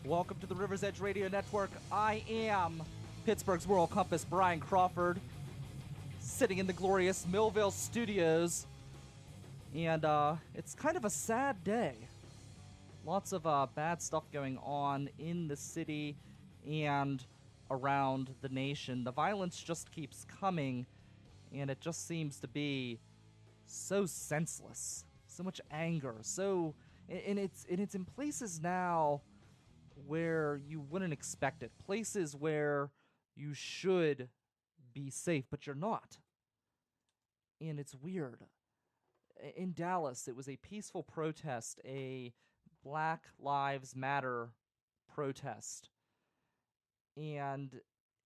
Welcome to the River's Edge Radio Network. I am Pittsburgh's World Compass, Brian Crawford, sitting in the glorious Millville Studios. And it's kind of a sad day. Lots of bad stuff going on in the city and around the nation. The violence just keeps coming, and it just seems to be so senseless. So much anger. And it's in places now where you wouldn't expect it. Places where you should be safe, but you're not. And it's weird. In Dallas, it was a peaceful protest, a Black Lives Matter protest. And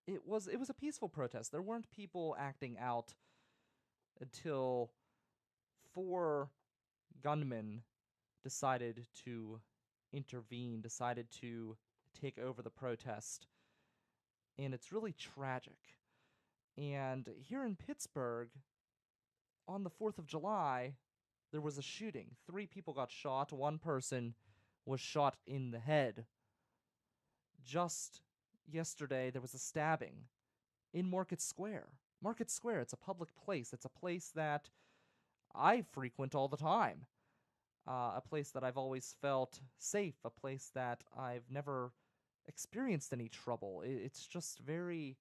it was a peaceful protest. There weren't people acting out until 4 gunmen decided to intervene, decided to take over the protest. And it's really tragic. And here in Pittsburgh, on the 4th of July, there was a shooting. 3 people got shot. 1 person was shot in the head. Just yesterday, there was a stabbing in Market Square. Market Square, it's a public place. It's a place that I frequent all the time. A place that I've always felt safe. A place that I've never experienced any trouble. It's just very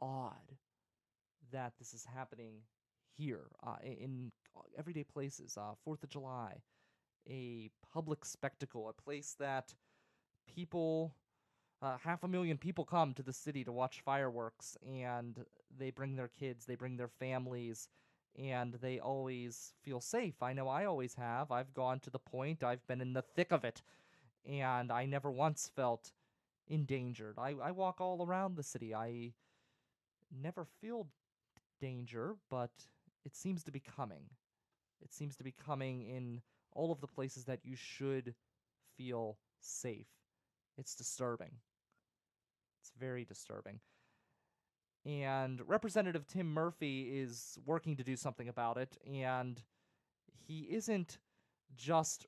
odd that this is happening here in everyday places. 4th of July, a public spectacle, a place that people, 500,000 people come to the city to watch fireworks, and they bring their kids, they bring their families, and they always feel safe. I know I always have. I've gone to the point, I've been in the thick of it, and I never once felt endangered. I walk all around the city. I never feel danger, but it seems to be coming. It seems to be coming in all of the places that you should feel safe. It's disturbing. It's very disturbing. And Representative Tim Murphy is working to do something about it, and he isn't just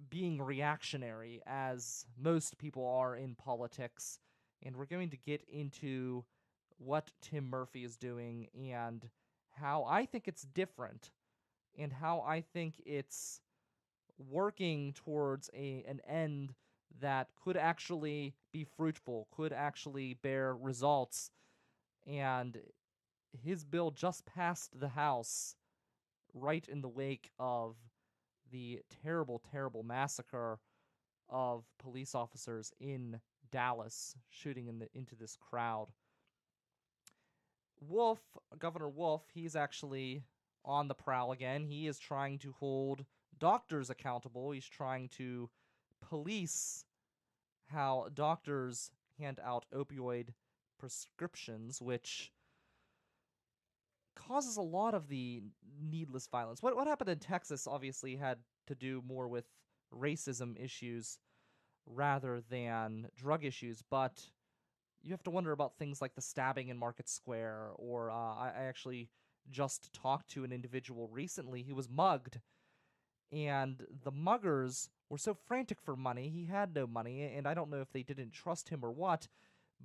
being reactionary as most people are in politics. And we're going to get into what Tim Murphy is doing and how I think it's different and how I think it's working towards an end that could actually be fruitful, could actually bear results. And his bill just passed the House right in the wake of the terrible, terrible massacre of police officers in Dallas, shooting into this crowd. Governor Wolf, he's actually on the prowl again. He is trying to hold doctors accountable. He's trying to police how doctors hand out opioid prescriptions, which causes a lot of the needless violence. What happened in Texas obviously had to do more with racism issues rather than drug issues, but you have to wonder about things like the stabbing in Market Square, or I actually just talked to an individual recently. He was mugged, and the muggers were so frantic for money. He had no money, and I don't know if they didn't trust him or what,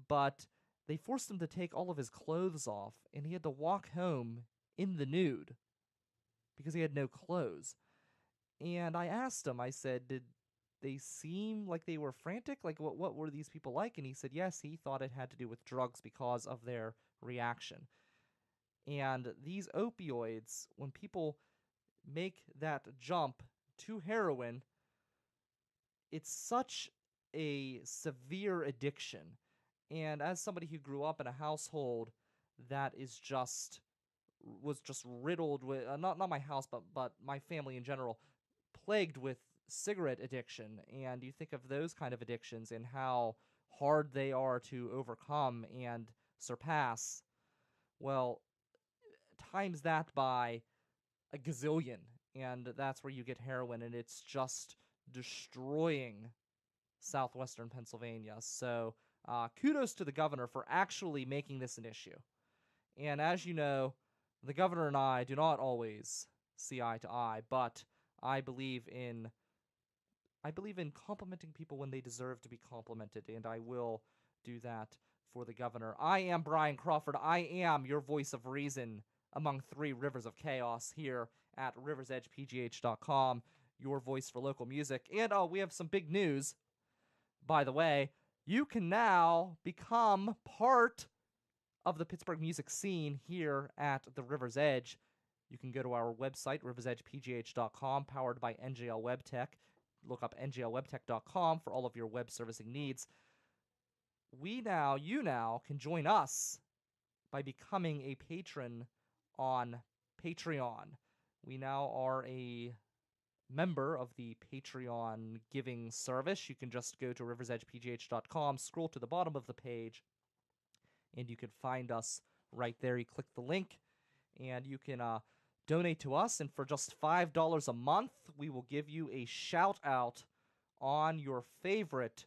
but they forced him to take all of his clothes off, and he had to walk home in the nude because he had no clothes. And I asked him, I said, did they seem like they were frantic? Like, what were these people like? And he said, yes, he thought it had to do with drugs because of their reaction. And these opioids, when people make that jump to heroin, it's such a severe addiction. And as somebody who grew up in a household that was just riddled with, not my house, but my family in general, plagued with cigarette addiction, and you think of those kind of addictions and how hard they are to overcome and surpass, well, times that by a gazillion, and that's where you get heroin, and it's just destroying southwestern Pennsylvania. So kudos to the governor for actually making this an issue. And as you know, the governor and I do not always see eye to eye, but I believe in I believe in complimenting people when they deserve to be complimented, and I will do that for the governor. I am Brian Crawford. I am your voice of reason among three rivers of chaos here at riversedgepgh.com, your voice for local music. And we have some big news, by the way. You can now become part of the Pittsburgh music scene here at the River's Edge. You can go to our website, riversedgepgh.com, powered by NJL WebTech. Look up njlwebtech.com for all of your web servicing needs. You now can join us by becoming a patron on Patreon. We now are a member of the Patreon giving service. You can just go to riversedgepgh.com, scroll to the bottom of the page, and you can find us right there. You click the link, and you can donate to us. And for just $5 a month, we will give you a shout out on your favorite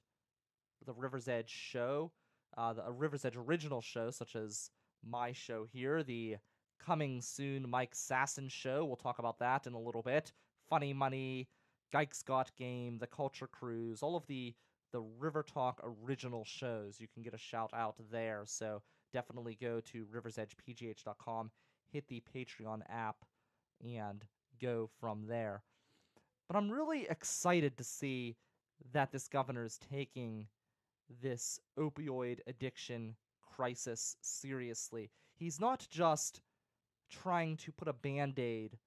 The River's Edge show, the River's Edge original show, such as my show here, the coming soon Mike Sasson show. We'll talk about that in a little bit. Funny Money, Geiks Got Game, The Culture Cruise, all of the River Talk original shows. You can get a shout out there. So definitely go to riversedgepgh.com, hit the Patreon app, and go from there. But I'm really excited to see that this governor is taking this opioid addiction crisis seriously. He's not just trying to put a band-aid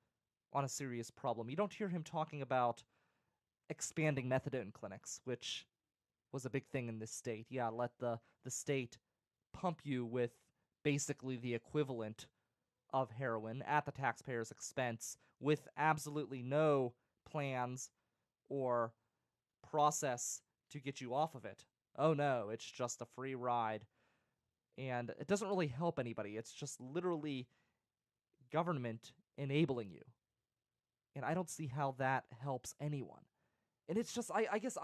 on a serious problem. You don't hear him talking about expanding methadone clinics, which was a big thing in this state. Yeah, let the state pump you with basically the equivalent of heroin at the taxpayer's expense with absolutely no plans or process to get you off of it. Oh no, it's just a free ride. And it doesn't really help anybody. It's just literally government enabling you. And I don't see how that helps anyone. And it's just, I guess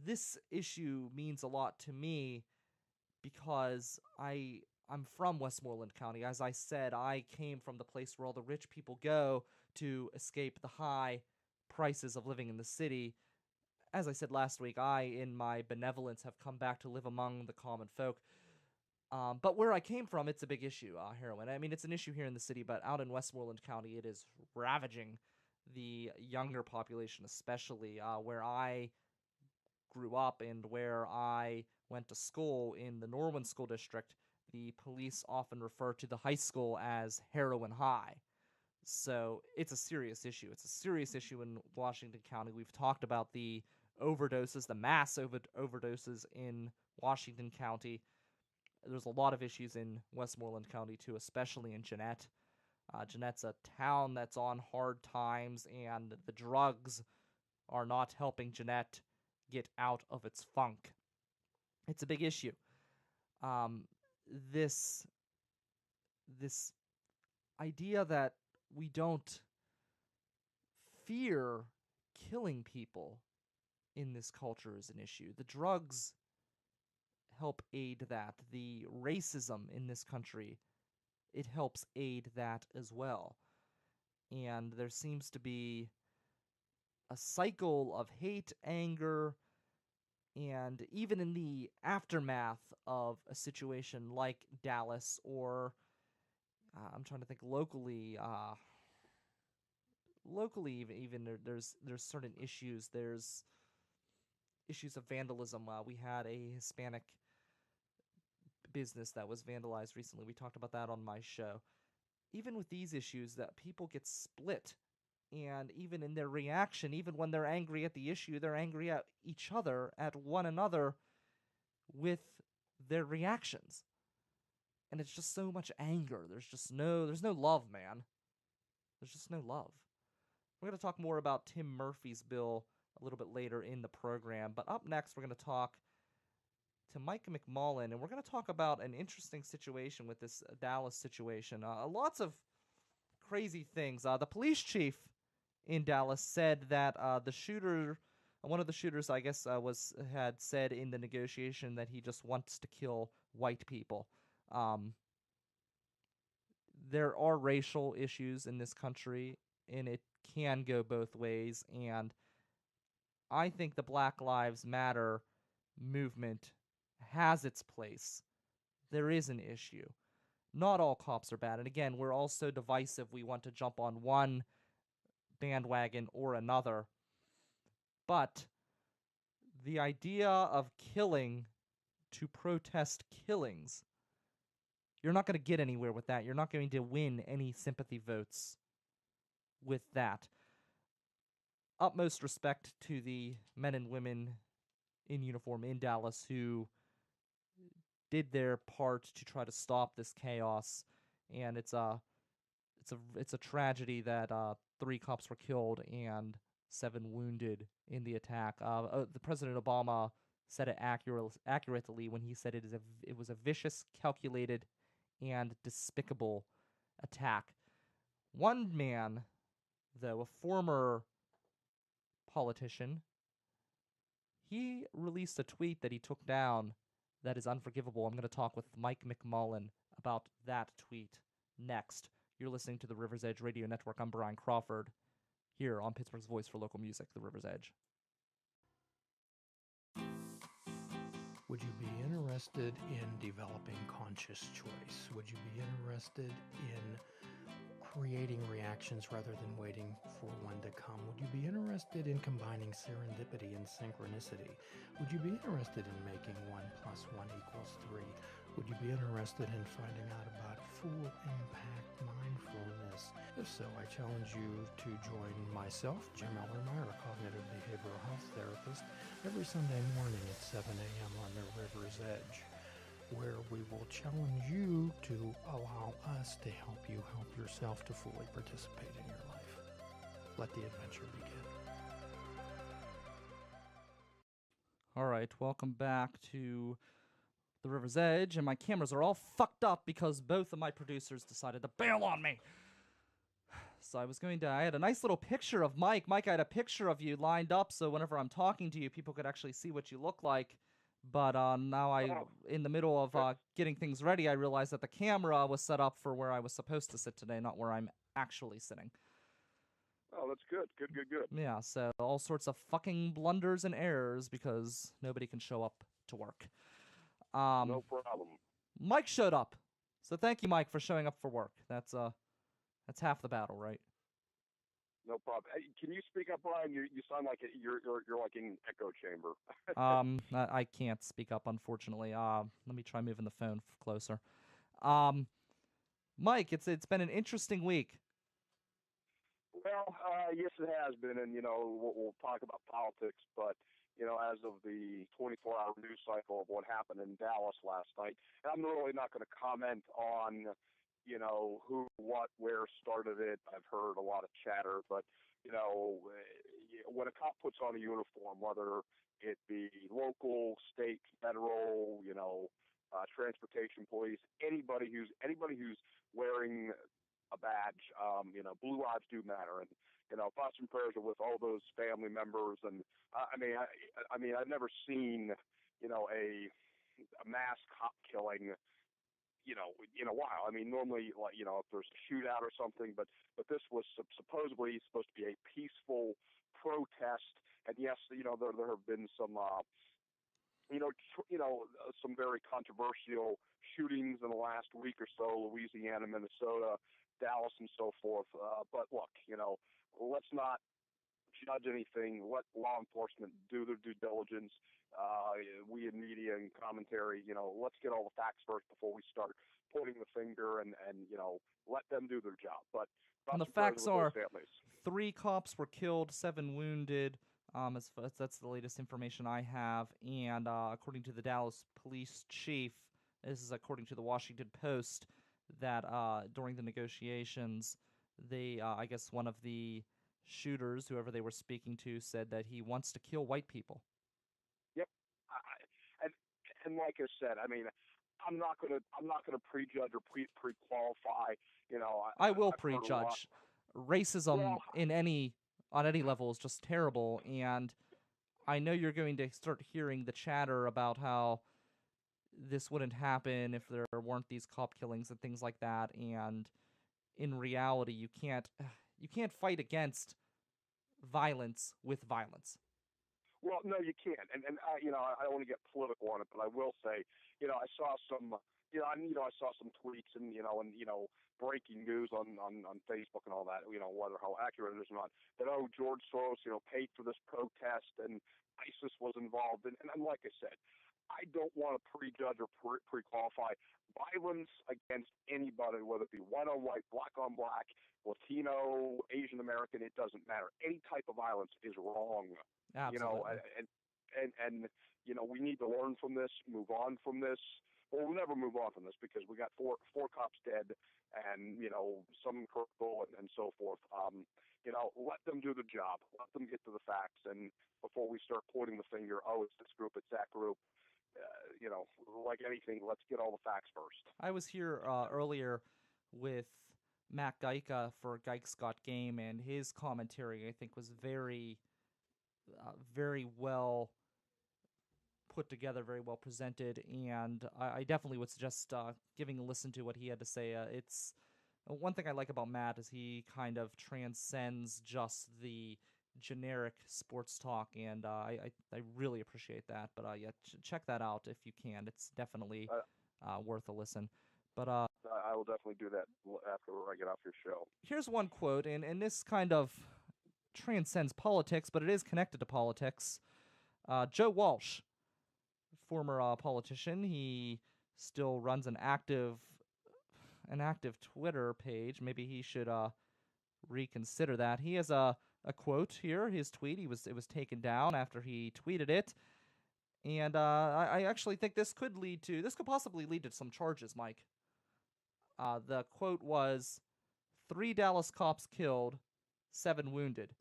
this issue means a lot to me because I'm from Westmoreland County. As I said, I came from the place where all the rich people go to escape the high prices of living in the city. As I said last week, I, in my benevolence, have come back to live among the common folk. But where I came from, it's a big issue, heroin. I mean, it's an issue here in the city, but out in Westmoreland County, it is ravaging the younger population, especially where I grew up and where I went to school in the Norwin School District. The police often refer to the high school as Heroin High. So it's a serious issue. It's a serious issue in Washington County. We've talked about the overdoses, the mass overdoses in Washington County. There's a lot of issues in Westmoreland County, too, especially in Jeannette. Jeannette's a town that's on hard times, and the drugs are not helping Jeannette get out of its funk. It's a big issue. This idea that we don't fear killing people in this culture is an issue. The drugs help aid that. The racism in this country, it helps aid that as well. And there seems to be a cycle of hate, anger, and even in the aftermath of a situation like Dallas or I'm trying to think locally, even there's certain issues. There's issues of vandalism. We had a Hispanic business that was vandalized recently. We talked about that on my show. Even with these issues, that people get split, and even in their reaction, even when they're angry at the issue, they're angry at each other, at one another, with their reactions. And it's just so much anger. There's no love, man. There's just no love. We're going to talk more about Tim Murphy's bill a little bit later in the program, but up next we're going to talk to Mike McMullen, and we're going to talk about an interesting situation with this Dallas situation. Lots of crazy things. The police chief in Dallas said that one of the shooters, I guess, had said in the negotiation that he just wants to kill white people. There are racial issues in this country, and it can go both ways, and I think the Black Lives Matter movement has its place. There is an issue. Not all cops are bad. And again, we're all so divisive. We want to jump on one bandwagon or another. But the idea of killing to protest killings, you're not going to get anywhere with that. You're not going to win any sympathy votes with that. Utmost respect to the men and women in uniform in Dallas who did their part to try to stop this chaos, and it's a tragedy that 3 cops were killed and 7 wounded in the attack. The President Obama said it accurately when he said it was a vicious, calculated, and despicable attack. One man, though, a former politician, he released a tweet that he took down that is unforgivable. I'm going to talk with Mike McMullen about that tweet next. You're listening to the River's Edge Radio Network. I'm Brian Crawford, here on Pittsburgh's Voice for Local Music, the River's Edge. Would you be interested in developing conscious choice? Would you be interested in creating reactions rather than waiting for one to come? Would you be interested in combining serendipity and synchronicity? Would you be interested in making 1 + 1 = 3? Would you be interested in finding out about full impact mindfulness? If so, I challenge you to join myself, Jim Ellermeyer, a cognitive behavioral health therapist, every Sunday morning at 7 a.m. on the River's Edge, where we will challenge you to allow us to help you help yourself to fully participate in your life. Let the adventure begin. All right, welcome back to the River's Edge, and my cameras are all fucked up because both of my producers decided to bail on me. So I had a nice little picture of Mike. Mike, I had a picture of you lined up so whenever I'm talking to you, people could actually see what you look like. But now in the middle of getting things ready, I realized that the camera was set up for where I was supposed to sit today, not where I'm actually sitting. Oh, that's good. Good. Yeah, so all sorts of fucking blunders and errors because nobody can show up to work. No problem. Mike showed up. So thank you, Mike, for showing up for work. That's half the battle, right? No problem. Hey, can you speak up, Brian? You sound like you're like in echo chamber. I can't speak up, unfortunately. Let me try moving the phone closer. Mike, it's been an interesting week. Well, yes, it has been, and we'll talk about politics, but as of the 24-hour news cycle of what happened in Dallas last night, and I'm really not going to comment on who, what, where started it. I've heard a lot of chatter, but when a cop puts on a uniform, whether it be local, state, federal, transportation police, anybody who's wearing a badge, blue lives do matter, and thoughts and prayers are with all those family members. And I mean, I've never seen a mass cop killing in a while. I mean, normally, like, if there's a shootout or something, but this was supposedly supposed to be a peaceful protest. And yes, there have been some, some very controversial shootings in the last week or so, Louisiana, Minnesota, Dallas, and so forth. But look, let's not judge anything. Let law enforcement do their due diligence. We in media and commentary, let's get all the facts first before we start pointing the finger and let them do their job. But and the facts are 3 cops were killed, 7 wounded. That's the latest information I have. And according to the Dallas police chief, this is according to the Washington Post, that during the negotiations, they, I guess one of the shooters, whoever they were speaking to, said that he wants to kill white people. Yep, and like I said, I mean, I'm not gonna prejudge or pre-qualify. I will prejudge. Racism on any level is just terrible, and I know you're going to start hearing the chatter about how this wouldn't happen if there weren't these cop killings and things like that. And in reality, you can't fight against violence with violence. Well, no, you can't. And I don't want to get political on it, but I will say, I saw some, I saw some tweets and breaking news on Facebook and all that. Whether how accurate it is or not. That George Soros, paid for this protest and ISIS was involved. And like I said, I don't want to prejudge or pre-qualify violence against anybody, whether it be white on white, black on black, Latino, Asian American. It doesn't matter. Any type of violence is wrong. Absolutely. And we need to learn from this, move on from this. Well, we'll never move on from this because we got four cops dead and, some critical and so forth. Let them do the job. Let them get to the facts. And before we start pointing the finger, it's this group, it's that group, like anything, let's get all the facts first. I was here earlier with Matt Geika for Geik's Got Game, and his commentary, I think, was very well put together, very well presented, and I definitely would suggest giving a listen to what he had to say. It's one thing I like about Matt is he kind of transcends just the generic sports talk, and I really appreciate that. But check that out if you can. It's definitely worth a listen. But I will definitely do that after I get off your show. Here's one quote, and this kind of transcends politics, but it is connected to politics. Joe Walsh, former politician, he still runs an active Twitter page. Maybe he should reconsider that. He has a quote here. His tweet. It was taken down after he tweeted it, and I actually think this could possibly lead to some charges, Mike. The quote was, 3 Dallas cops killed, 7 wounded.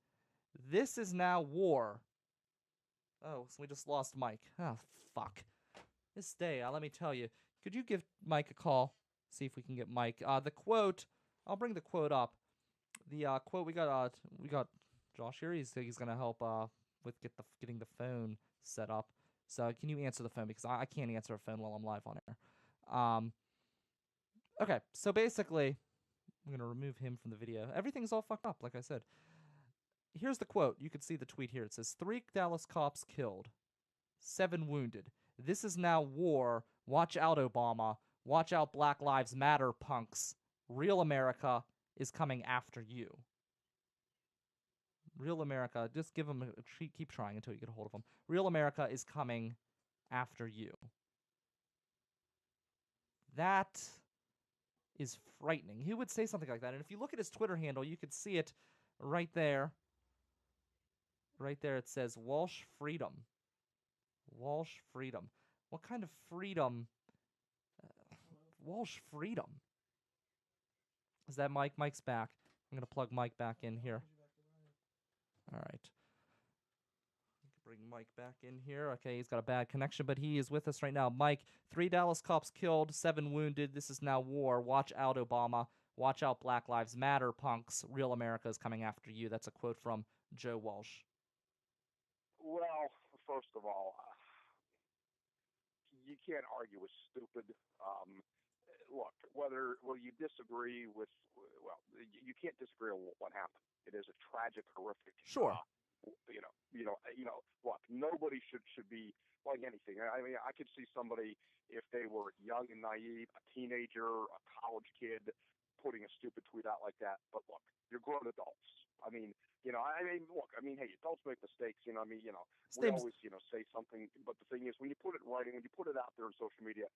This is now war. Oh, so we just lost Mike. Oh, fuck. This day, let me tell you. Could you give Mike a call? See if we can get Mike. The quote, I'll bring the quote up. The quote, we got Josh here. He's gonna help with getting the phone set up. So can you answer the phone, because I can't answer a phone while I'm live on air. Okay, so basically, I'm gonna remove him from the video. Everything's all fucked up, like I said. Here's the quote. You can see the tweet here. It says, 3 Dallas cops killed, 7 wounded. This is now war. Watch out, Obama. Watch out, Black Lives Matter, punks. Real America is coming after you. Real America, just give him keep trying until you get a hold of him. Real America is coming after you. That is frightening. Who would say something like that? And if you look at his Twitter handle, you could see it right there. Right there it says Walsh Freedom. Walsh Freedom. What kind of freedom? Walsh Freedom. Is that Mike? Mike's back. I'm going to plug Mike back in here. All right. Bring Mike back in here. Okay, he's got a bad connection, but he is with us right now. Mike, 3 Dallas cops killed, 7 wounded. This is now war. Watch out, Obama. Watch out, Black Lives Matter, punks. Real America is coming after you. That's a quote from Joe Walsh. Well, first of all, you can't argue with stupid. Look, whether you disagree with, you can't disagree on what happened. It is a tragic, horrific. Sure. Look, nobody should be like anything. I mean, I could see somebody, if they were young and naive, a teenager, a college kid, putting a stupid tweet out like that. But look, you're grown adults. I mean, look, hey, adults make mistakes. We always, say something. But the thing is, when you put it in writing, when you put it out there on social media,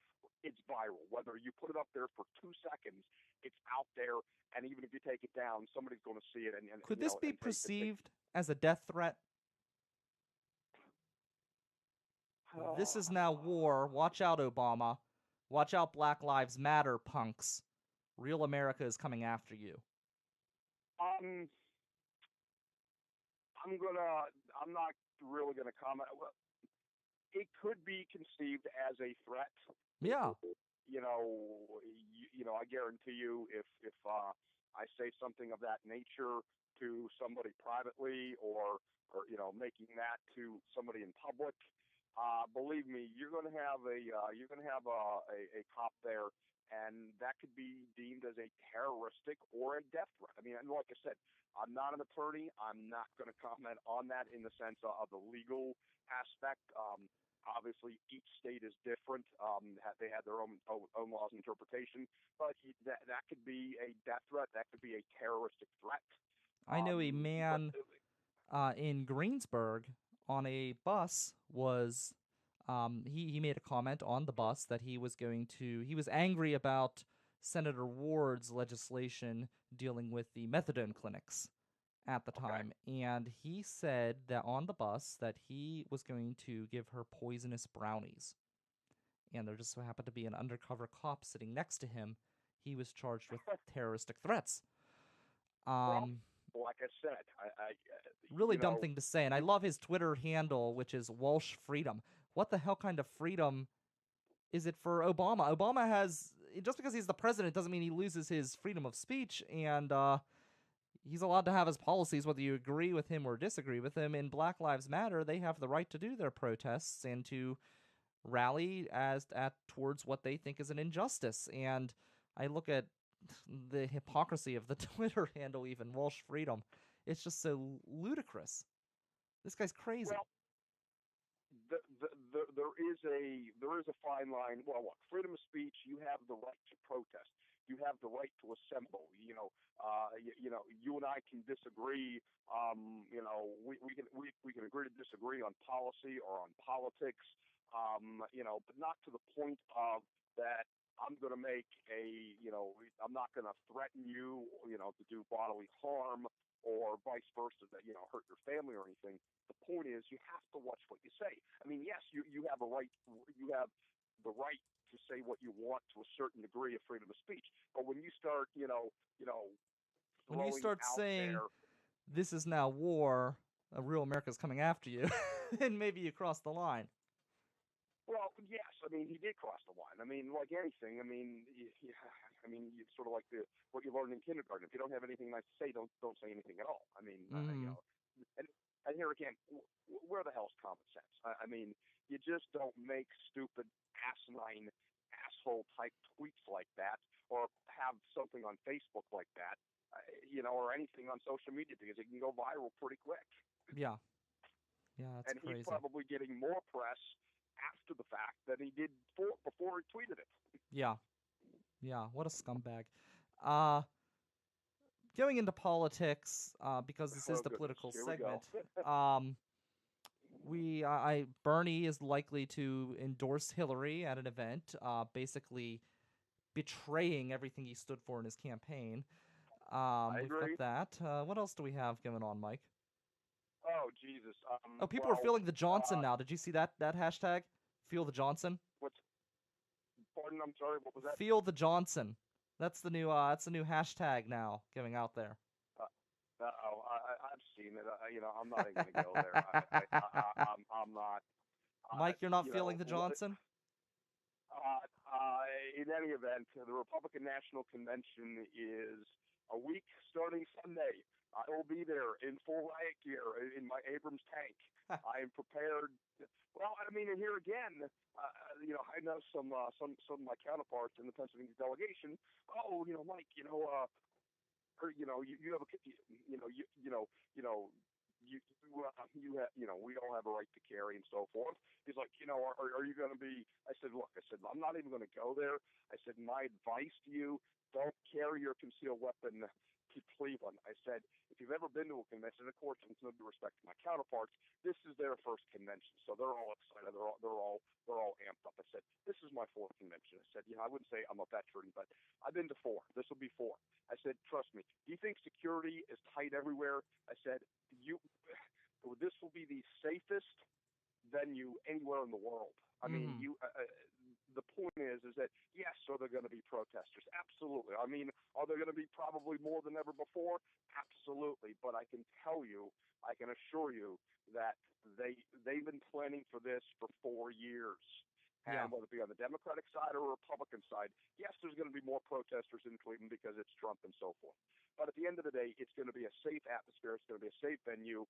it's viral. Whether you put it up there for 2 seconds, it's out there. And even if you take it down, somebody's going to see it. And could this be perceived as a death threat? This is now war. Watch out, Obama. Watch out, Black Lives Matter, punks. Real America is coming after you. I'm not really gonna comment. Well, it could be conceived as a threat. Yeah. I guarantee you, if I say something of that nature to somebody privately, or making that to somebody in public, believe me, you're gonna have a cop there, and that could be deemed as a terroristic or a death threat. I mean, and like I said, I'm not an attorney. I'm not going to comment on that in the sense of the legal aspect. Obviously, each state is different. They have their own laws and interpretation, but that could be a death threat. That could be a terroristic threat. I know a But man in Greensburg on a bus was he made a comment on the bus that he was angry about Senator Ward's legislation dealing with the methadone clinics at the okay. time, and he said that on the bus that he was going to give her poisonous brownies, and there just so happened to be an undercover cop sitting next to him. He was charged with terroristic threats. Well, um like I said, Really you dumb know, thing to say, and I love his Twitter handle, which is Walsh Freedom. What the hell kind of freedom is it for Obama? Obama has, just because he's the president doesn't mean he loses his freedom of speech, and he's allowed to have his policies whether you agree with him or disagree with him. In Black Lives Matter, they have the right to do their protests and to rally towards what they think is an injustice. And I look at the hypocrisy of the Twitter handle, even Walsh Freedom. It's just so ludicrous. This guy's crazy. well, there is a fine line. Well, look, freedom of speech. You have the right to protest. You have the right to assemble. You and I can disagree. We can agree to disagree on policy or on politics. But not to the point of that. I'm going to make I'm not going to threaten you, to do bodily harm or vice versa, that, hurt your family or anything. The point is you have to watch what you say. I mean, yes, you have the right to say what you want to a certain degree of freedom of speech. But when you start, When you throwing start out saying there, this is now war, a real America's coming after you, then maybe you cross the line. well, yes, I mean, he did cross the line. I mean, like anything, it's sort of like what you learned in kindergarten. If you don't have anything nice to say, don't say anything at all. I mean, Mm. and here again, where the hell's common sense? I mean, you just don't make stupid, asinine, asshole type tweets like that, or have something on Facebook like that, or anything on social media, because it can go viral pretty quick. Yeah. Yeah, that's And he's crazy. probably getting more press after the fact than he did before he tweeted it. Yeah. Yeah, what a scumbag. Uh, Going into politics, because this is Oh the goodness, political here we go. segment, um, Bernie is likely to endorse Hillary at an event, basically betraying everything he stood for in his campaign. I We've got agree. that. What else do we have going on, Mike? Oh Jesus. Oh, people are Well, feeling the Johnson now. Did you see that hashtag? Feel the Johnson. what's pardon? I'm sorry. What was that? Feel the Johnson. That's the new hashtag now going out there. I've seen it. I'm not even gonna go there. I'm not. Mike, you're not feeling the What? Johnson? In any event, the Republican National Convention is a week starting Sunday. I will be there in full riot gear in my Abrams tank. I am prepared. Well, I mean, and here again, I know some of my counterparts in the Pennsylvania delegation. Oh, Mike, or you have a we all have a right to carry and so forth. He's like, are you going to be? I said, look, I'm not even going to go there. I said, my advice to you: don't carry your concealed weapon to Cleveland. I said, if you've ever been to a convention, of course, with no due respect to my counterparts, this is their first convention, so they're all excited. They're all amped up. I said, this is my fourth convention. I said, I wouldn't say I'm a veteran, but I've been to four. This will be four. I said, trust me. Do you think security is tight everywhere? I said, this will be the safest venue anywhere in the world. I mean, Mm-hmm. the point is that yes, are there going to be protesters? Absolutely. I mean, are there going to be probably more than ever before? Absolutely. But I can tell you, I can assure you that they've been planning for this for 4 years. Yeah. And whether it be on the Democratic side or Republican side, yes, there's going to be more protesters in Cleveland because it's Trump and so forth. But at the end of the day, it's going to be a safe atmosphere. It's going to be a safe venue.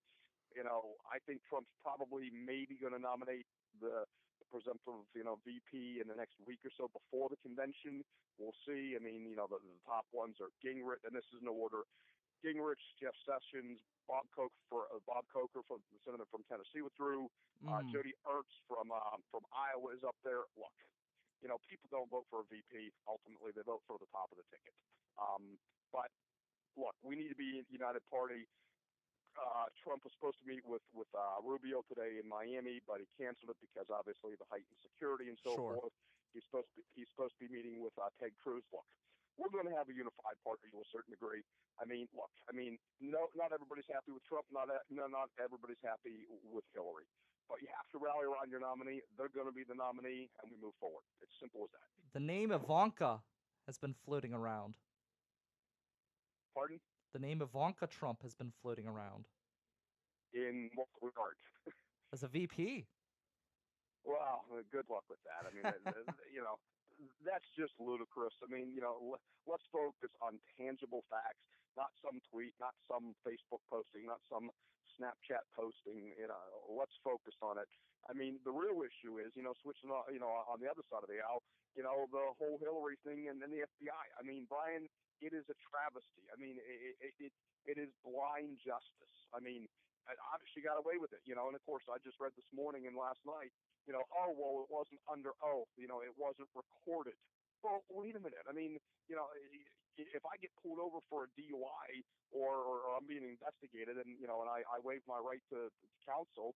I think Trump's probably maybe going to nominate the the presumptive, VP in the next week or so before the convention. We'll see. I mean, the top ones are Gingrich, and this is no order. Gingrich, Jeff Sessions, Bob Coker from the senator from Tennessee withdrew. Jody Ernst from Iowa is up there. Look, people don't vote for a VP. Ultimately, they vote for the top of the ticket. But look, we need to be a united party. Trump was supposed to meet with Rubio today in Miami, but he canceled it because obviously the heightened security and so forth. He's supposed to be meeting with Ted Cruz. Look, we're going to have a unified party to a certain degree. No, not everybody's happy with Trump. Not everybody's happy with Hillary. But you have to rally around your nominee. They're going to be the nominee, and we move forward. It's simple as that. The name Ivanka has been floating around. Pardon? The name Ivanka Trump has been floating around. In what regard? As a VP. Well, good luck with that. I mean, that's just ludicrous. I mean, let's focus on tangible facts, not some tweet, not some Facebook posting, not some Snapchat posting. Let's focus on it. I mean, the real issue is, switching on, on the other side of the aisle, the whole Hillary thing and the FBI. I mean, Brian, it is a travesty. I mean, it is blind justice. I mean, obviously got away with it, and of course I just read this morning and last night, it wasn't under oath, it wasn't recorded. Well, wait a minute. I mean, if I get pulled over for a DUI or I'm being investigated and, and I waive my right to counsel,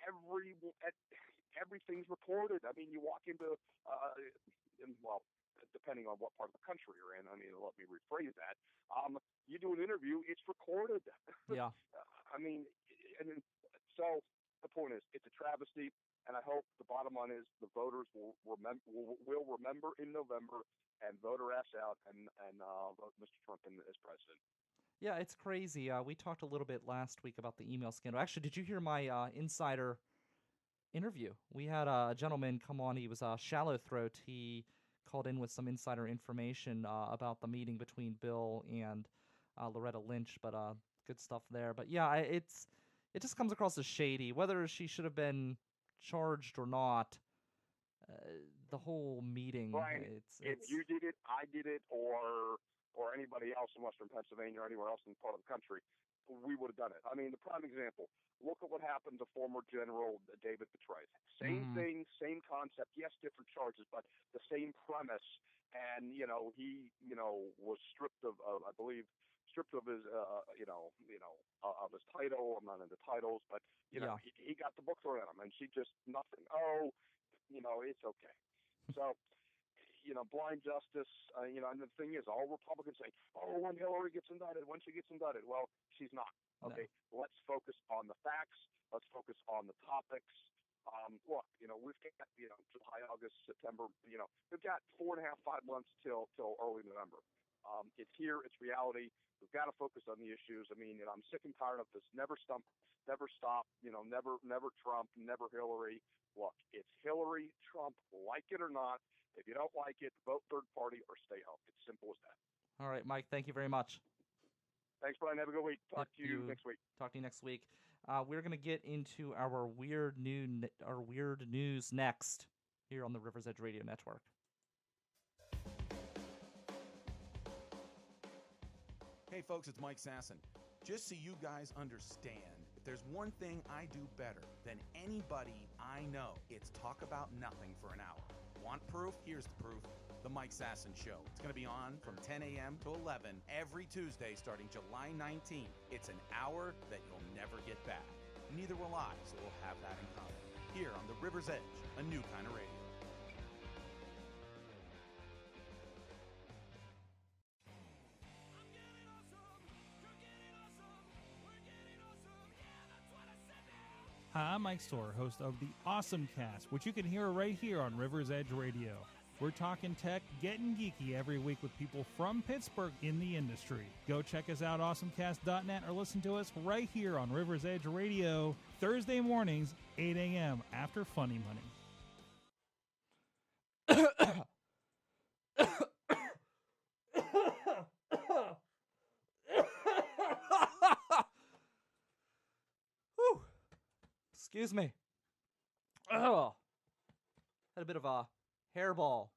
everything's recorded. I mean, you walk into, depending on what part of the country you're in, I mean, let me rephrase that. You do an interview, it's recorded. Yeah. I mean, so the point is, it's a travesty, and I hope the bottom line is the voters will remember in November and vote our ass out and vote Mr. Trump in as president. Yeah, it's crazy. We talked a little bit last week about the email scandal. Actually, did you hear my insider interview? We had a gentleman come on. He was Shallow Throat. He called in with some insider information about the meeting between Bill and Loretta Lynch, but good stuff there. But yeah, it just comes across as shady. Whether she should have been charged or not, the whole meeting. Brian, if you did it, I did it, or anybody else in Western Pennsylvania or anywhere else in part of the country, we would have done it. I mean, the prime example. Look at what happened to former General David Petraeus. Same thing, same concept. Yes, different charges, but the same premise. And he was stripped of I believe, of his of his title. I'm not into titles, but he got the book thrown at him, and she just nothing. Oh, it's okay. So. Blind justice, and the thing is, all Republicans say, when Hillary gets indicted, when she gets indicted. Well, she's not. Okay, no. Let's focus on the facts. Let's focus on the topics. Look, we've got, July, August, September, we've got 4.5, 5 months till early November. It's here, it's reality. We've got to focus on the issues. I mean, I'm sick and tired of this never stop, never Trump, never Hillary. Look, it's Hillary, Trump, like it or not. If you don't like it, vote third party or stay home. It's simple as that. All right, Mike, thank you very much. Thanks, Brian. Have a good week. Talk to you next week. Talk to you next week. We're going to get into our weird news next here on the River's Edge Radio Network. Hey, folks, it's Mike Sasson. Just so you guys understand, if there's one thing I do better than anybody I know, it's talk about nothing for an hour. Want proof? Here's the proof. The Mike Sasson Show. It's going to be on from 10 a.m. to 11 every Tuesday starting July 19th. It's an hour that you'll never get back. Neither will I, so we'll have that in common. Here on the River's Edge, a new kind of radio. Hi, I'm Mike Storr, host of the Awesome Cast, which you can hear right here on River's Edge Radio. We're talking tech, getting geeky every week with people from Pittsburgh in the industry. Go check us out, awesomecast.net, or listen to us right here on River's Edge Radio, Thursday mornings, 8 a.m. after Funny Money. Excuse me. Oh, Had a bit of a hairball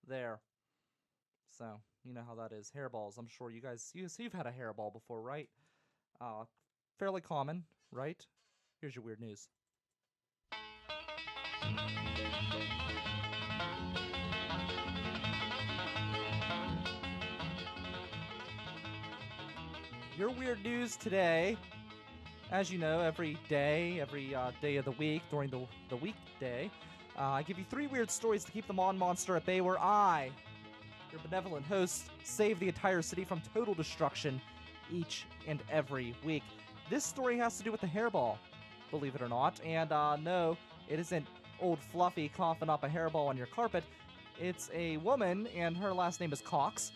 there. So, you know how that is. Hairballs. I'm sure you guys, you've had a hairball before, right? Fairly common, right? Here's your weird news. Your weird news today, as you know, every day of the week, during the weekday, I give you 3 weird stories to keep the Mon Monster at bay, where I, your benevolent host, save the entire city from total destruction each and every week. This story has to do with the hairball, believe it or not. And no, it isn't old Fluffy coughing up a hairball on your carpet. It's a woman, and her last name is Cox.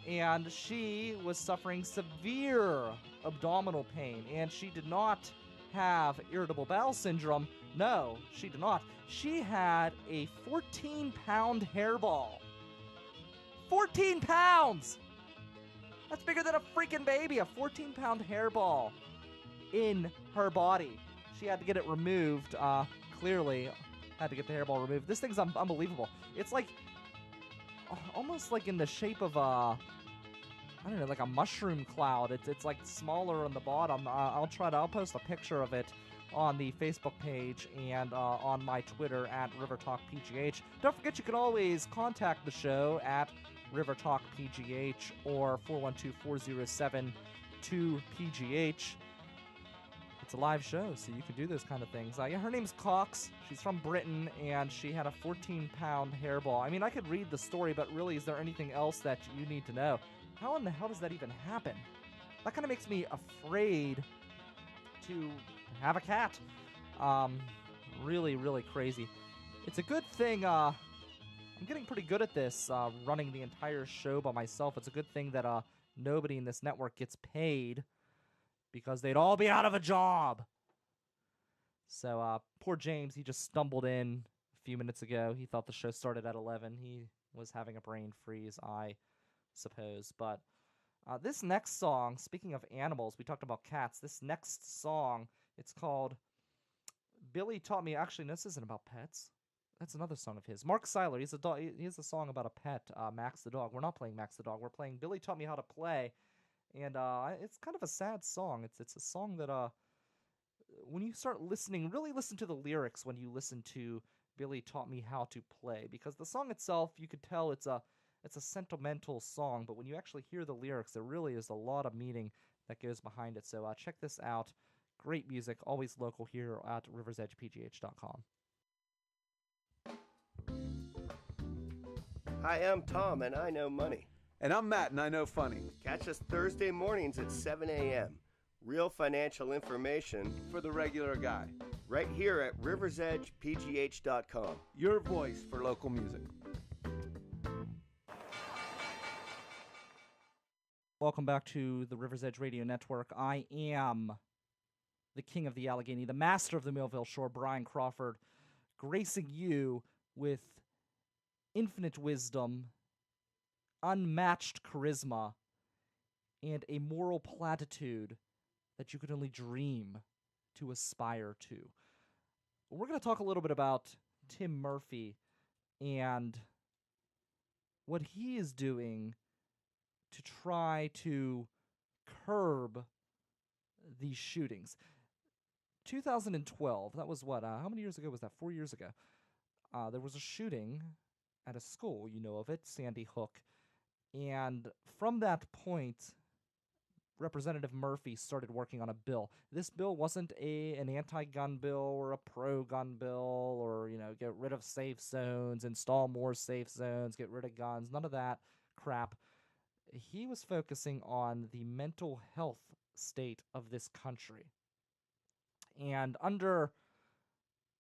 And she was suffering severe abdominal pain, and she did not have irritable bowel syndrome. No, she did not. She had a 14-pound hairball. 14 pounds! That's bigger than a freaking baby. A 14-pound hairball in her body. She had to get it removed. Clearly had to get the hairball removed. This thing's unbelievable. It's like almost like in the shape of a, I don't know, like a mushroom cloud. It's like smaller on the bottom. I'll post a picture of it on the Facebook page and on my Twitter at RiverTalkPGH. Don't forget, you can always contact the show at RiverTalkPGH or 412-407-2PGH. It's a live show, so you can do those kind of things. Yeah, her name's Cox. She's from Britain, and she had a 14-pound hairball. I mean, I could read the story, but really, is there anything else that you need to know? How in the hell does that even happen? That kind of makes me afraid to have a cat. Really, really crazy. It's a good thing, I'm getting pretty good at this, running the entire show by myself. It's a good thing that nobody in this network gets paid, because they'd all be out of a job. So, poor James, he just stumbled in a few minutes ago. He thought the show started at 11. He was having a brain freeze, I suppose. But this next song, speaking of animals, we talked about cats. This next song, it's called Billy Taught Me. Actually, no, this isn't about pets. That's another song of his. Mark Seiler, he has a song about a pet, Max the dog. We're not playing Max the dog. We're playing Billy Taught Me How to Play. And it's kind of a sad song. It's a song that when you start listening, really listen to the lyrics when you listen to Billy Taught Me How to Play, because the song itself, you could tell it's a sentimental song, but when you actually hear the lyrics, there really is a lot of meaning that goes behind it. So check this out. Great music, always local here at riversedgepgh.com. Hi, I'm Tom, and I know money. And I'm Matt, and I know funny. Catch us Thursday mornings at 7 a.m. Real financial information For the regular guy. right here at riversedgepgh.com. Your voice for local music. Welcome back to the River's Edge Radio Network. I am the king of the Allegheny, the master of the Millville Shore, Brian Crawford, gracing you with infinite wisdom, unmatched charisma, and a moral platitude that you could only dream to aspire to. We're going to talk a little bit about Tim Murphy and what he is doing to try to curb these shootings. 2012, that was what, how many years ago was that? 4 years ago. There was a shooting at a school, you know of it, Sandy Hook. And from that point, Representative Murphy started working on a bill. This bill wasn't an anti-gun bill or a pro-gun bill or, get rid of safe zones, install more safe zones, get rid of guns, none of that crap. He was focusing on the mental health state of this country. And under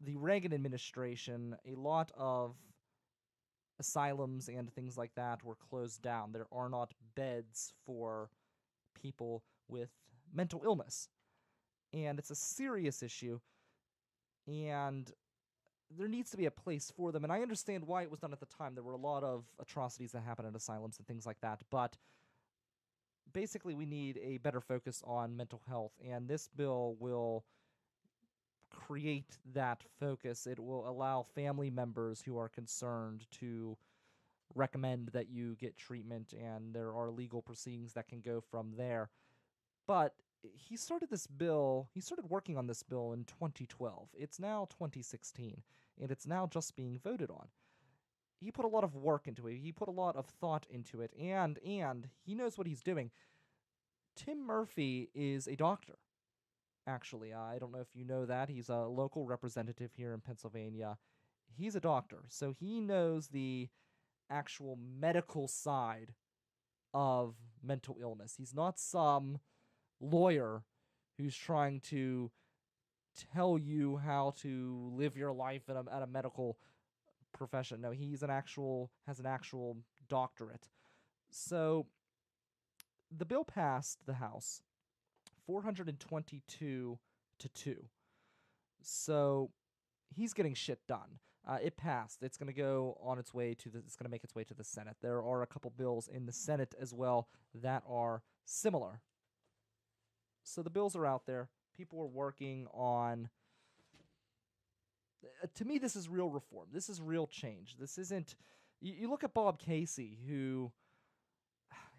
the Reagan administration, a lot of asylums and things like that were closed down. There are not beds for people with mental illness. And it's a serious issue, and there needs to be a place for them. And I understand why it was done at the time. There were a lot of atrocities that happened at asylums and things like that. But basically, we need a better focus on mental health. And this bill will create that focus. It will allow family members who are concerned to recommend that you get treatment, and there are legal proceedings that can go from there. But he started working on this bill in 2012. It's now 2016, and it's now just being voted on. He put a lot of work into it. He put a lot of thought into it, and he knows what he's doing. Tim Murphy is a doctor, actually. I don't know if you know that. He's a local representative here in Pennsylvania. He's a doctor, so he knows the actual medical side of mental illness. He's not some lawyer who's trying to tell you how to live your life at a medical profession. No, has an actual doctorate. So the bill passed the House 422 to 2. So he's getting shit done. It passed. It's going to go on its way it's going to make its way to the Senate. There are a couple bills in the Senate as well that are similar. So the bills are out there. People are working on. To me, this is real reform. This is real change. This isn't. You look at Bob Casey, who.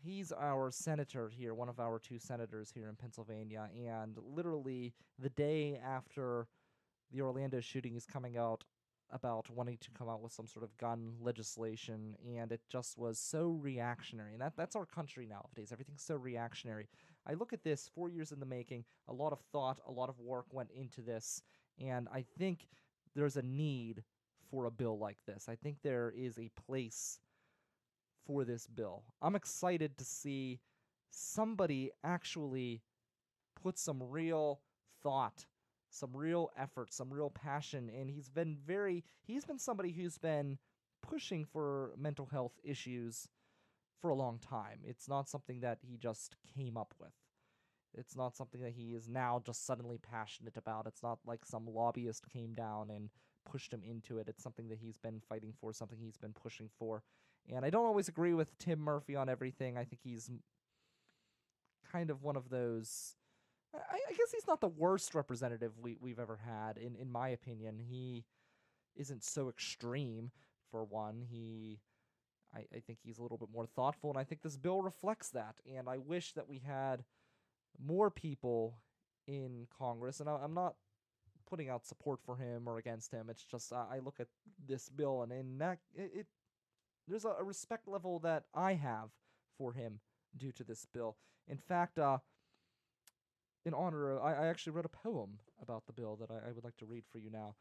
He's our senator here, one of our 2 senators here in Pennsylvania, and literally the day after the Orlando shooting is coming out about wanting to come out with some sort of gun legislation, and it just was so reactionary. And that's our country nowadays. Everything's so reactionary. I look at this, 4 years in the making, a lot of thought, a lot of work went into this, and I think there's a need for a bill like this. I think there is a place for this bill. I'm excited to see somebody actually put some real thought, some real effort, some real passion, and he's been somebody who's been pushing for mental health issues for a long time. It's not something that he just came up with. It's not something that he is now just suddenly passionate about. It's not like some lobbyist came down and pushed him into it. It's something that he's been fighting for, something he's been pushing for. And I don't always agree with Tim Murphy on everything. I think he's kind of one of those. I guess he's not the worst representative we've ever had, in my opinion. He isn't so extreme, for one. I think he's a little bit more thoughtful, and I think this bill reflects that. And I wish that we had more people in Congress, and I'm not putting out support for him or against him. It's just I look at this bill, and in that there's a respect level that I have for him due to this bill. In fact, in honor of, I actually wrote a poem about the bill that I would like to read for you now.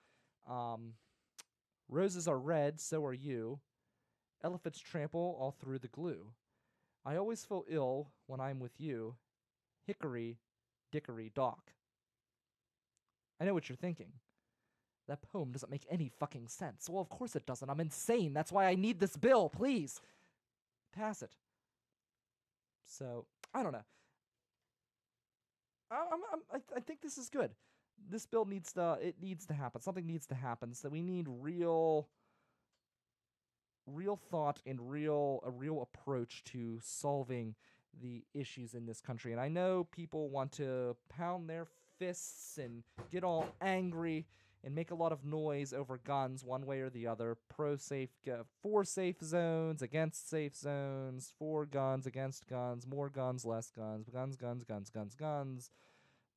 Roses are red, so are you. Elephants trample all through the glue. I always feel ill when I'm with you. Hickory, dickory, dock. I know what you're thinking. That poem doesn't make any fucking sense. Well, of course it doesn't. I'm insane. That's why I need this bill. Please. Pass it. So, I don't know. I think this is good. This bill needs to happen. Something needs to happen. So we need real thought and a real approach to solving the issues in this country. And I know people want to pound their fists and get all angry and make a lot of noise over guns one way or the other. For safe zones, against safe zones, for guns, against guns, more guns, less guns, guns,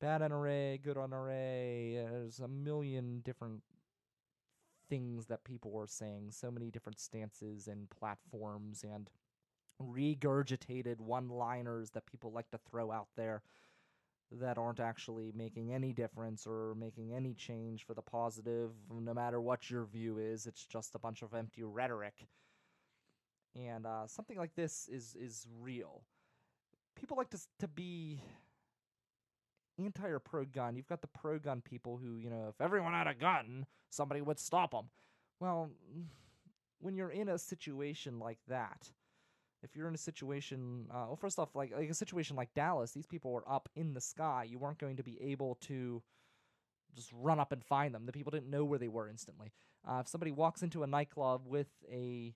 bad NRA, good NRA. There's a million different things that people are saying, so many different stances and platforms and regurgitated one-liners that people like to throw out there that aren't actually making any difference or making any change for the positive, no matter what your view is. It's just a bunch of empty rhetoric. And something like this is real. People like to be anti or pro-gun. You've got the pro-gun people who, if everyone had a gun, somebody would stop them. Well, when you're in a situation like that, if you're in a situation, first off, like a situation like Dallas, these people were up in the sky. You weren't going to be able to just run up and find them. The people didn't know where they were instantly. If somebody walks into a nightclub with a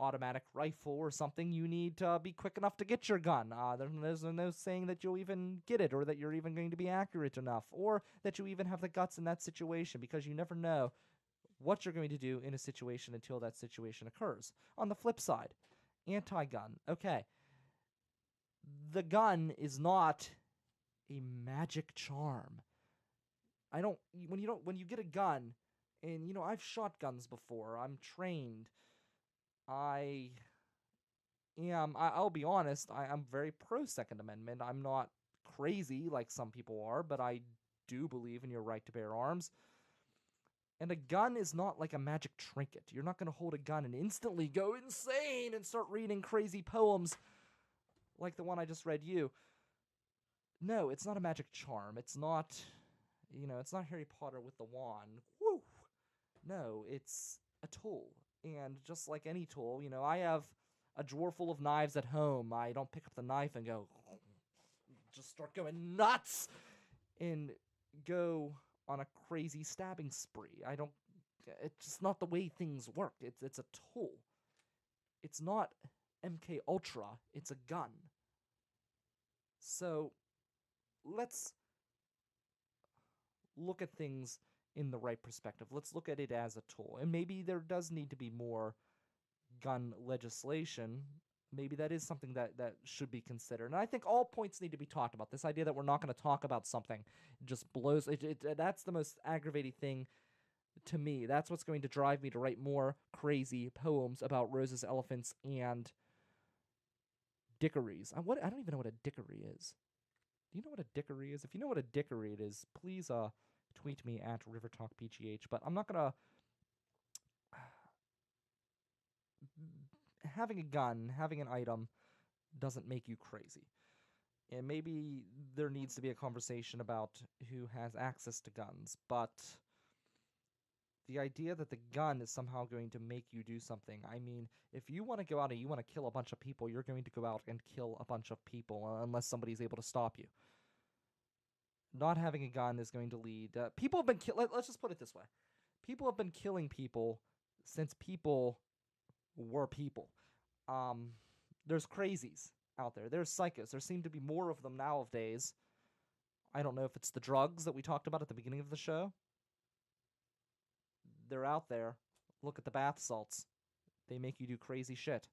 automatic rifle or something, you need to be quick enough to get your gun. There's no saying that you'll even get it, or that you're even going to be accurate enough, or that you even have the guts in that situation, because you never know what you're going to do in a situation until that situation occurs. On the flip side, anti-gun. Okay, the gun is not a magic charm. When you get a gun, and I've shot guns before. I'm trained. I'll be honest, I'm very pro Second Amendment. I'm not crazy like some people are, but I do believe in your right to bear arms. And a gun is not like a magic trinket. You're not going to hold a gun and instantly go insane and start reading crazy poems like the one I just read you. No, it's not a magic charm. It's not, it's not Harry Potter with the wand. Woo! No, it's a tool. And just like any tool, I have a drawer full of knives at home. I don't pick up the knife and go, just start going nuts and go on a crazy stabbing spree. It's just not the way things work. It's a tool. It's not MK Ultra, it's a gun. So let's look at things in the right perspective. Let's look at it as a tool. And maybe there does need to be more gun legislation. Maybe that is something that should be considered. And I think all points need to be talked about. This idea that we're not going to talk about something just blows. That's the most aggravating thing to me. That's what's going to drive me to write more crazy poems about roses, elephants, and dickories. I don't even know what a dickory is. Do you know what a dickory is? If you know what a dickory is, please tweet me at RiverTalkPGH. But I'm not gonna. Having a gun, having an item, doesn't make you crazy. And maybe there needs to be a conversation about who has access to guns, but the idea that the gun is somehow going to make you do something. I mean, if you want to go out and you want to kill a bunch of people, you're going to go out and kill a bunch of people unless somebody's able to stop you. Not having a gun is going to lead... people have been... let's just put it this way. People have been killing people since people were people. There's crazies out there. There's psychos. There seem to be more of them nowadays. I don't know if it's the drugs that we talked about at the beginning of the show. They're out there. Look at the bath salts. They make you do crazy shit.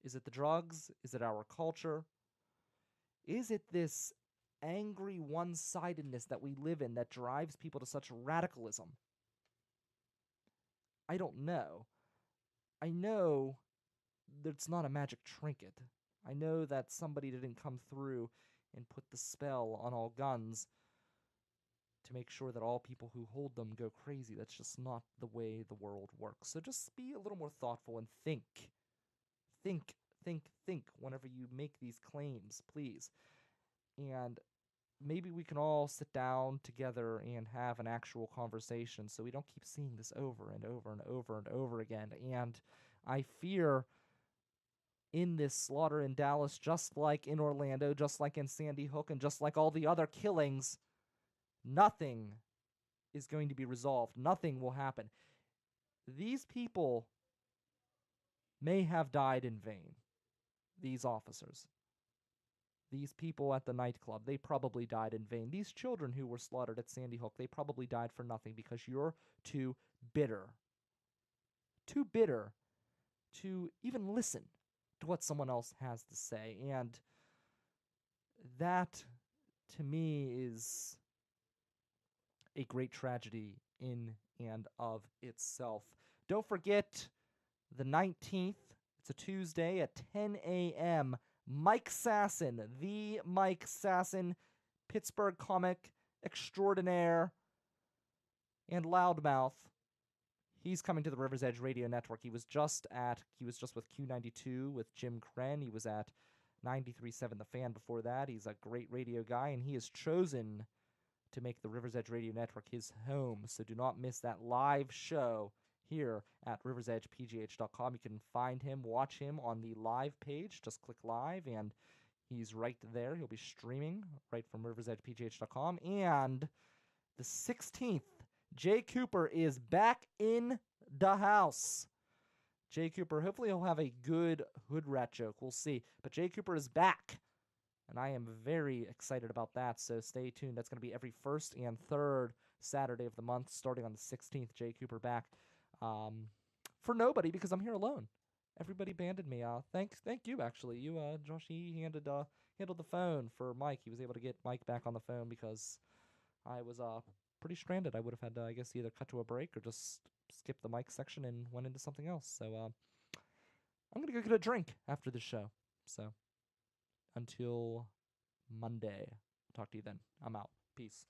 Is it the drugs? Is it our culture? Is it this angry one-sidedness that we live in that drives people to such radicalism? I don't know. I know that it's not a magic trinket. I know that somebody didn't come through and put the spell on all guns to make sure that all people who hold them go crazy. That's just not the way the world works. So just be a little more thoughtful and think. Think whenever you make these claims, please. And maybe we can all sit down together and have an actual conversation so we don't keep seeing this over and over and over and over again. And I fear in this slaughter in Dallas, just like in Orlando, just like in Sandy Hook, and just like all the other killings, nothing is going to be resolved. Nothing will happen. These people may have died in vain. These officers. These people at the nightclub, they probably died in vain. These children who were slaughtered at Sandy Hook, they probably died for nothing because you're too bitter. Too bitter to even listen to what someone else has to say. And that, to me, is a great tragedy in and of itself. Don't forget, the 19th, it's a Tuesday at 10 a.m., Mike Sasson, the Mike Sasson, Pittsburgh comic extraordinaire and loudmouth. He's coming to the River's Edge Radio Network. He was just with Q92 with Jim Krenn. He was at 93.7 The Fan before that. He's a great radio guy, and he has chosen to make the River's Edge Radio Network his home. So do not miss that live show here at riversedgepgh.com. You can find him, watch him on the live page. Just click live, and he's right there. He'll be streaming right from riversedgepgh.com. And the 16th, Jay Cooper is back in the house. Jay Cooper, hopefully he'll have a good hood rat joke. We'll see. But Jay Cooper is back, and I am very excited about that, so stay tuned. That's going to be every first and third Saturday of the month, starting on the 16th. Jay Cooper back. For nobody, because I'm here alone. Everybody abandoned me. Thank you, actually. You, Josh, he handled the phone for Mike. He was able to get Mike back on the phone because I was pretty stranded. I would have had to, I guess, either cut to a break or just skip the Mike section and went into something else. So I'm gonna go get a drink after the show. So until Monday, talk to you then. I'm out. Peace.